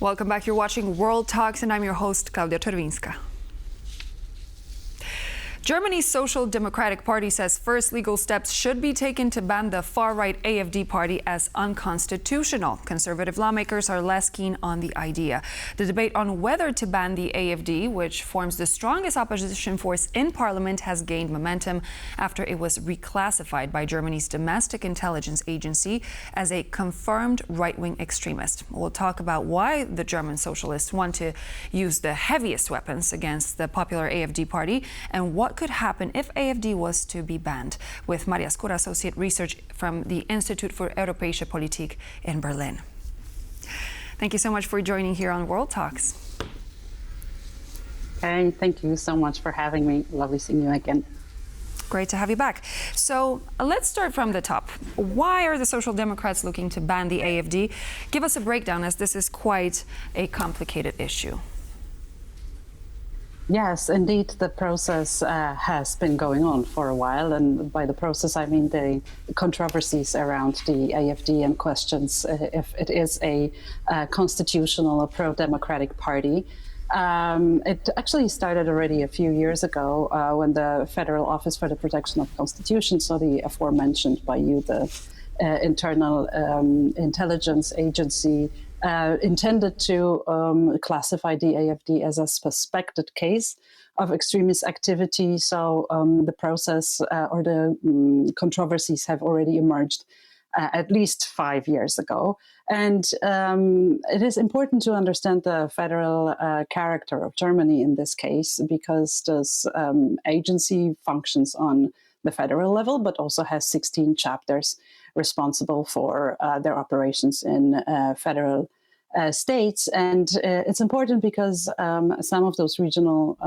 Welcome back. You're watching World Talks, and I'm your host, Klaudia Czerwińska. Germany's Social Democratic Party says first legal steps should be taken to ban the far-right AfD party as unconstitutional. Conservative lawmakers are less keen on the idea. The debate on whether to ban the AfD, which forms the strongest opposition force in parliament, has gained momentum after it was reclassified by Germany's domestic intelligence agency as a confirmed right-wing extremist. We'll talk about why the German socialists want to use the heaviest weapons against the popular AfD party and what could happen if AfD was to be banned, with Maria Skóra, associate research from the Institut for Europäische Politik in Berlin. Thank you so much for joining here on World Talks. Hey, thank you so much for having me. Lovely seeing you again. Great to have you back. So let's start from the top. Why are the Social Democrats looking to ban the AfD? Give us a breakdown, as this is quite a complicated issue. Yes, indeed, the process has been going on for a while. And by the process, I mean the controversies around the AfD and questions if it is a constitutional or pro-democratic party. It actually started already a few years ago when the Federal Office for the Protection of Constitution, so the aforementioned by you, the internal intelligence agency, intended to classify the AfD as a suspected case of extremist activity. So the process or the controversies have already emerged at least 5 years ago. And it is important to understand the federal character of Germany in this case, because this agency functions on the federal level, but also has 16 chapters responsible for their operations in federal states. And it's important because some of those regional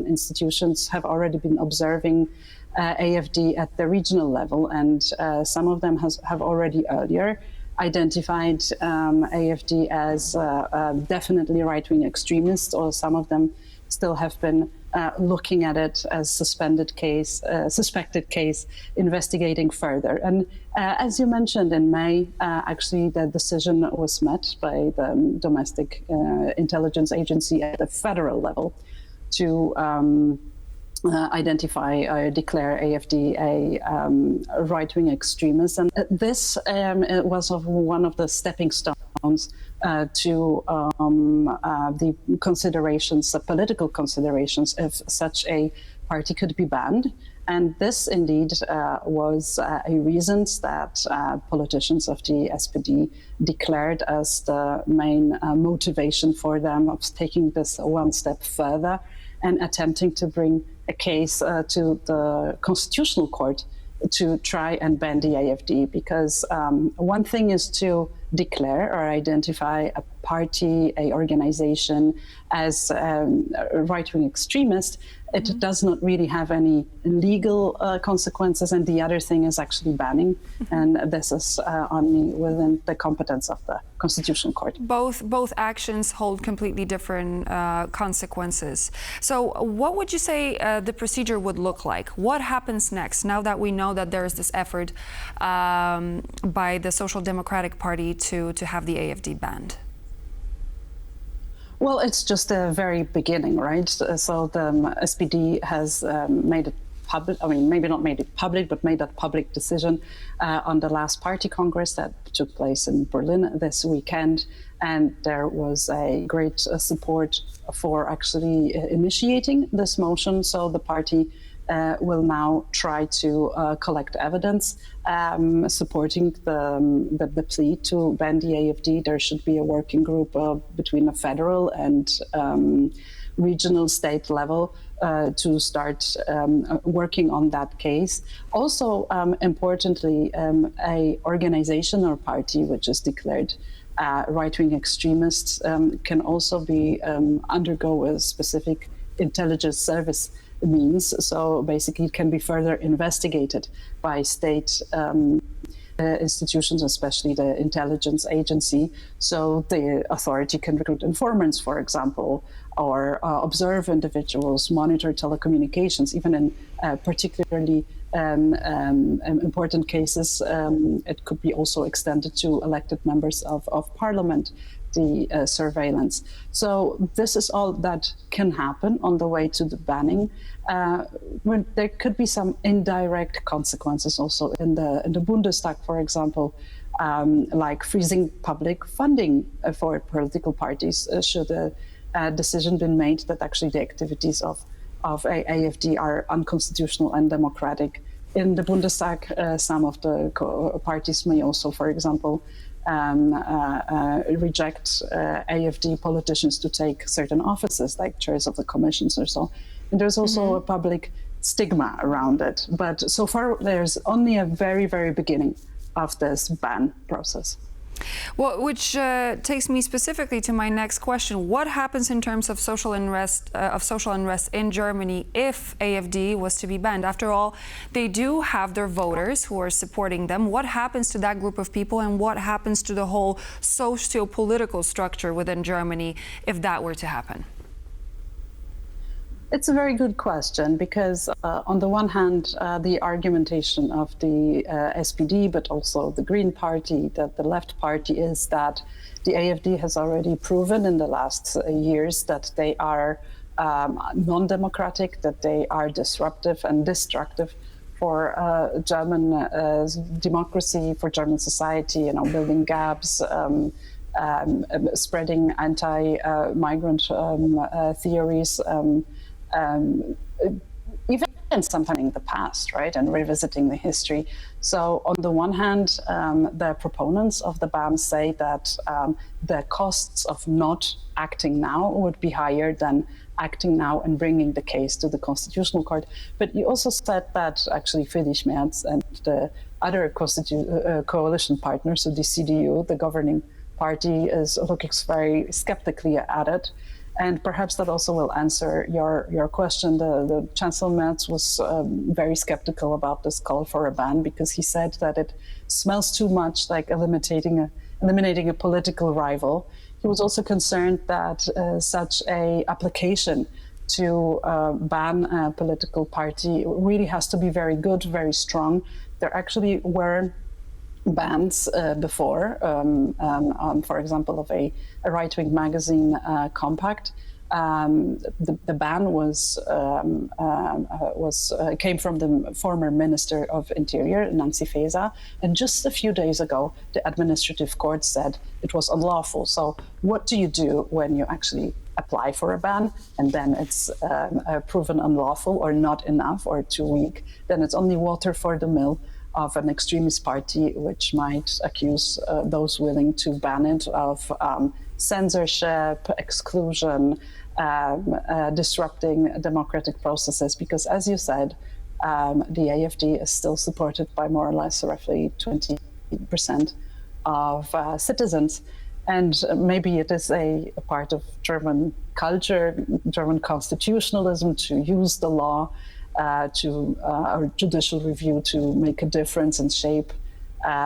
institutions have already been observing AfD at the regional level, and some of them have already earlier identified AfD as definitely right-wing extremists, or some of them still have been looking at it as suspected case, investigating further. And as you mentioned, in May, actually the decision was met by the domestic intelligence agency at the federal level to identify, declare AfD a right-wing extremist. And this was one of the stepping stones to the considerations, the political considerations, if such a party could be banned. And this indeed was a reason that politicians of the SPD declared as the main motivation for them of taking this one step further and attempting to bring a case to the Constitutional Court to try and ban the AfD. Because one thing is to declare or identify a party, a organization as a right-wing extremist. It does not really have any legal consequences, and the other thing is actually banning, and this is only within the competence of the Constitutional Court. Both actions hold completely different consequences. So what would you say the procedure would look like? What happens next, now that we know that there is this effort by the Social Democratic Party to have the AfD banned? Well, it's just the very beginning, right? So the SPD has made it public, I mean, maybe not made it public, but made that public decision on the last party congress that took place in Berlin this weekend. And there was a great support for actually initiating this motion. So the party will now try to collect evidence supporting the plea to ban the AfD. There should be a working group between the federal and regional state level to start working on that case. Also, importantly, a organization or party which is declared right-wing extremists can also be undergo a specific intelligence service means. So basically it can be further investigated by state institutions, especially the intelligence agency. So the authority can recruit informants, for example, or observe individuals, monitor telecommunications, even in particularly important cases. It could be also extended to elected members of parliament. the surveillance. So this is all that can happen on the way to the banning. When there could be some indirect consequences also in the Bundestag, for example, like freezing public funding for political parties should a decision been made that actually the activities of AfD are unconstitutional and democratic. In the Bundestag, some of the parties may also, for example, reject AfD politicians to take certain offices, like chairs of the commissions or so. And there's also a public stigma around it. But so far, there's only a very, very beginning of this ban process. Well, which takes me specifically to my next question. What happens in terms of social unrest in Germany if AfD was to be banned? After all, they do have their voters who are supporting them. What happens to that group of people, and what happens to the whole socio-political structure within Germany if that were to happen? It's a very good question because on the one hand, the argumentation of the SPD, but also the Green Party, that the left party, is that the AfD has already proven in the last years that they are non-democratic, that they are disruptive and destructive for German democracy, for German society, building gaps, spreading anti-migrant theories, even sometimes in the past, right, and revisiting the history. So on the one hand, the proponents of the ban say that the costs of not acting now would be higher than acting now and bringing the case to the Constitutional Court. But you also said that actually Friedrich Merz and the other coalition partners, so the CDU, the governing party, is looking very skeptically at it. And perhaps that also will answer your question. The Chancellor Merz was very skeptical about this call for a ban because he said that it smells too much like eliminating a political rival. He was also concerned that such a application to ban a political party really has to be very good, very strong. There actually were bans before, for example, of a right-wing magazine, Compact. The ban came from the former Minister of Interior, Nancy Faeser, and just a few days ago, the administrative court said it was unlawful. So what do you do when you actually apply for a ban and then it's proven unlawful or not enough or too weak? Then it's only water for the mill of an extremist party, which might accuse those willing to ban it of censorship, exclusion, disrupting democratic processes. Because as you said, the AfD is still supported by more or less roughly 20% of citizens. And maybe it is a part of German culture, German constitutionalism, to use the law or judicial review to make a difference and shape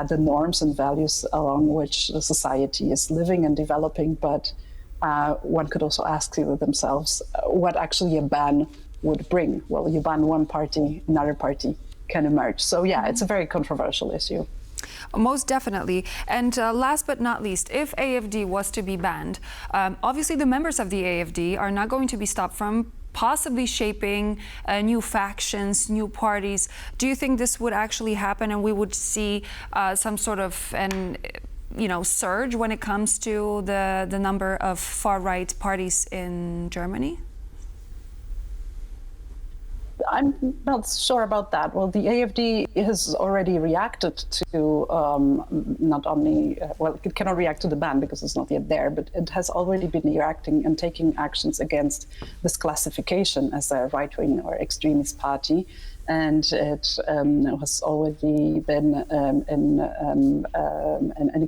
the norms and values along which the society is living and developing. But one could also ask themselves what actually a ban would bring. Well, you ban one party, another party can emerge. So yeah, it's a very controversial issue. Most definitely. And last but not least, if AfD was to be banned, obviously the members of the AfD are not going to be stopped from possibly shaping new factions, new parties. Do you think this would actually happen and we would see some sort of surge when it comes to the number of far-right parties in Germany? I'm not sure about that. Well, the AfD has already reacted to not only, it cannot react to the ban because it's not yet there, but it has already been reacting and taking actions against this classification as a right-wing or extremist party. And it has already been in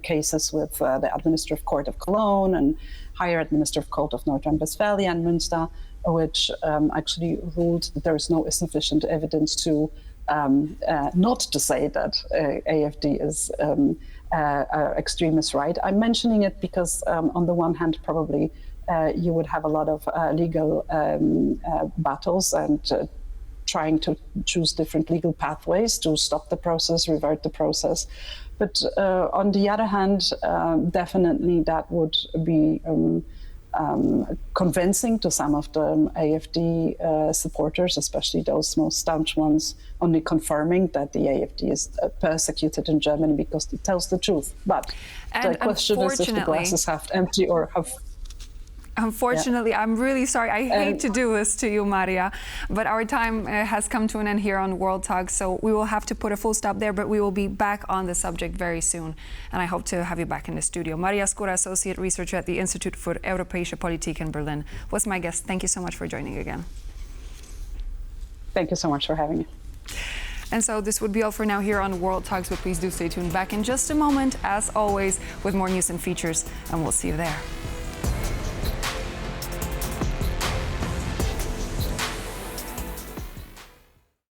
cases with the Administrative Court of Cologne and Higher Administrative Court of North Rhine-Westphalia and Münster, which actually ruled that there is no sufficient evidence to not to say that AfD is extremist right. I'm mentioning it because on the one hand, probably you would have a lot of legal battles and trying to choose different legal pathways to stop the process, revert the process. But on the other hand, definitely that would be convincing to some of the AfD supporters, especially those most staunch ones, only confirming that the AfD is persecuted in Germany because it tells the truth. But the question is if the glass is half empty or half... Unfortunately, I'm really sorry. I hate to do this to you, Maria, but our time has come to an end here on World Talk, so we will have to put a full stop there, but we will be back on the subject very soon, and I hope to have you back in the studio. Maria Skóra, Associate Researcher at the Institut für Europäische Politik in Berlin, was my guest. Thank you so much for joining again. Thank you so much for having me. And so this would be all for now here on World Talks, but please do stay tuned back in just a moment, as always, with more news and features, and we'll see you there.